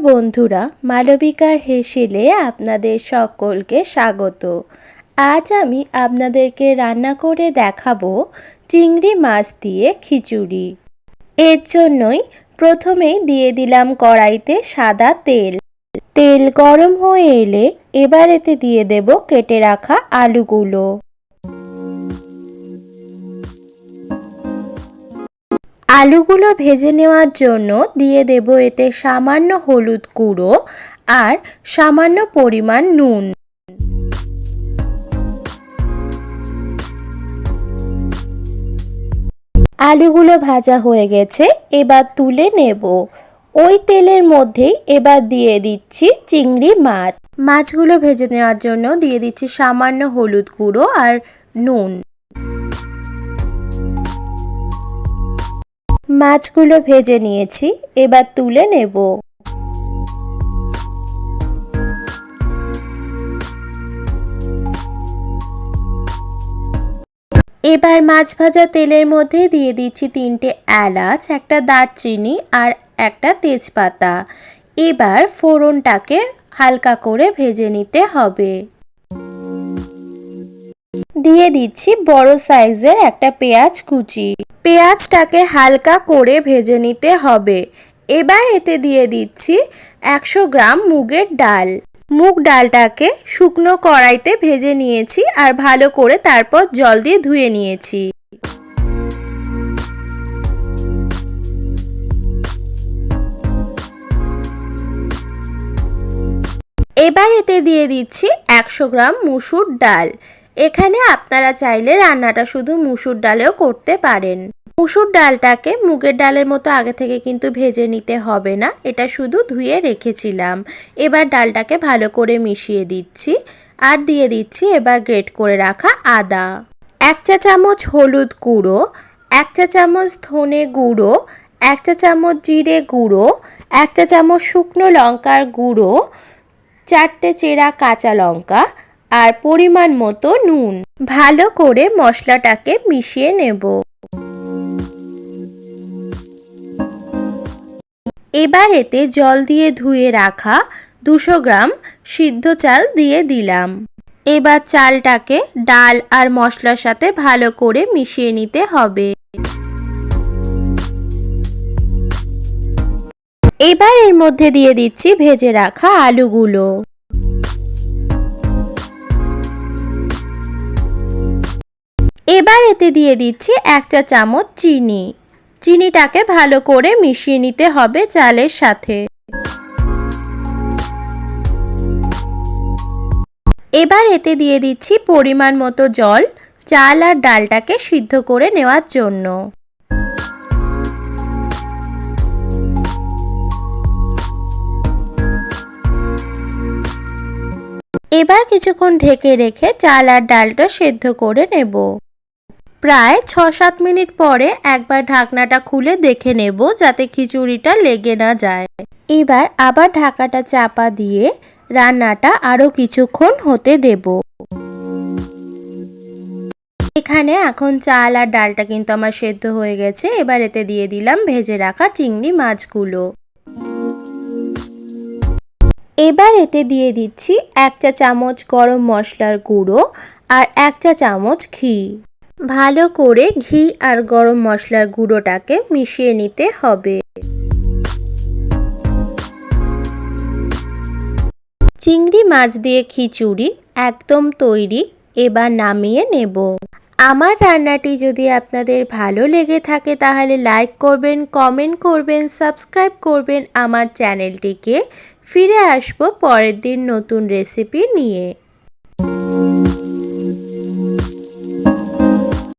বন্ধুরা, মালবিকার হেসেলে আপনাদের সকলকে স্বাগত। আজ আমি আপনাদেরকে রান্না করে দেখাবো চিংড়ি মাছ দিয়ে খিচুড়ি। এর জন্যই প্রথমেই দিয়ে দিলাম কড়াইতে সাদা তেল। তেল গরম হয়ে এলে এবার এতে দিয়ে দেব কেটে রাখা আলুগুলো। আলুগুলো ভেজে নেওয়ার জন্য দিয়ে দেব এতে সামান্য হলুদ গুঁড়ো আর সামান্য পরিমাণ নুন। আলুগুলো ভাজা হয়ে গেছে, এবার তুলে নেব। ওই তেলের মধ্যেই এবার দিয়ে দিচ্ছি চিংড়ি মাছ। মাছগুলো ভেজে নেওয়ার জন্য দিয়ে দিচ্ছি সামান্য হলুদ গুঁড়ো আর নুন। মাছগুলো ভেজে নিয়েছি, এবার তুলে নেব। এবার মাছ ভাজা তেলের মধ্যে দিয়ে দিচ্ছি 3টে এলাচ, একটা দারচিনি আর একটা তেজপাতা। এবার ফোড়নটাকে হালকা করে ভেজে নিতে হবে। দিয়ে দিচ্ছি বড় সাইজের একটা পেঁয়াজ কুচি। পেঁয়াজটাকে হালকা করে ভেজে নিতে হবে। এবার এতে দিয়ে দিচ্ছি 100 গ্রাম মুগের ডাল। মুগ ডালটাকে শুকনো কড়াইতে ভেজে নিয়েছি আর ভালো করে তারপর জল দিয়ে ধুয়ে নিয়েছি। এবার এতে দিয়ে দিচ্ছি 100 গ্রাম মুসুর ডাল। এখানে আপনারা চাইলে রান্নাটা শুধু মুসুর ডালেও করতে পারেন। মুসুর ডালটাকে মুগের ডালের মতো আগে থেকে কিন্তু ভেজে নিতে হবে না, এটা শুধু ধুয়ে রেখেছিলাম। এবার ডালটাকে ভালো করে মিশিয়ে দিচ্ছি আর দিয়ে দিচ্ছি এবার গ্রেট করে রাখা আদা। 1 চা চামচ হলুদ গুঁড়ো, 1 চা চামচ ধনে গুঁড়ো, 1 চা চামচ জিরে গুঁড়ো, 1 চা চামচ শুকনো লঙ্কার গুঁড়ো, 4টে চেরা কাঁচা লঙ্কা আর পরিমাণ মতো নুন। ভালো করে মশলাটাকে মিশিয়ে নেব। এবার এতে জল দিয়ে ধুয়ে রাখা 200 গ্রাম সিদ্ধ চাল দিয়ে দিলাম। এবার চালটাকে ডাল আর মশলার সাথে ভালো করে মিশিয়ে নিতে হবে। এবার এর মধ্যে দিয়ে দিচ্ছি ভেজে রাখা আলুগুলো। এবার এতে দিয়ে দিচ্ছি 1 চা চামচ চিনি। চিনিটাকে ভালো করে মিশিয়ে নিতে হবে চালের সাথে। এবার এতে দিয়ে দিচ্ছি পরিমাণ মতো জল, চাল আর ডালটাকে সিদ্ধ করে নেওয়ার জন্য। এবার কিছুক্ষণ ঢেকে রেখে চাল আর ডালটা সেদ্ধ করে নেব। প্রায় 6-7 মিনিট পরে একবার ঢাকনাটা খুলে দেখে নেব যাতে খিচুড়িটা লেগে না যায়। এবার আবার ঢাকাটা চাপা দিয়ে রান্নাটা আরও কিছুক্ষণ হতে দেব। এখানে এখন চাল আর ডালটা কিন্তু আমার সেদ্ধ হয়ে গেছে। এবার এতে দিয়ে দিলাম ভেজে রাখা চিংড়ি মাছগুলো। এবার এতে দিয়ে দিচ্ছি 1 চা চামচ গরম মশলার গুঁড়ো আর 1 চা চামচ ঘি। ভালো করে ঘি আর গরম মশলার গুঁড়োটাকে মিশিয়ে নিতে হবে। চিংড়ি মাছ দিয়ে খিচুড়ি একদম তৈরি। এবার নামিয়ে নেব। আমার রান্নাটি যদি আপনাদের ভালো লেগে থাকে তাহলে লাইক করবেন, কমেন্ট করবেন, সাবস্ক্রাইব করবেন আমার চ্যানেলটিকে। ফিরে আসবো পরের দিন নতুন রেসিপি নিয়ে।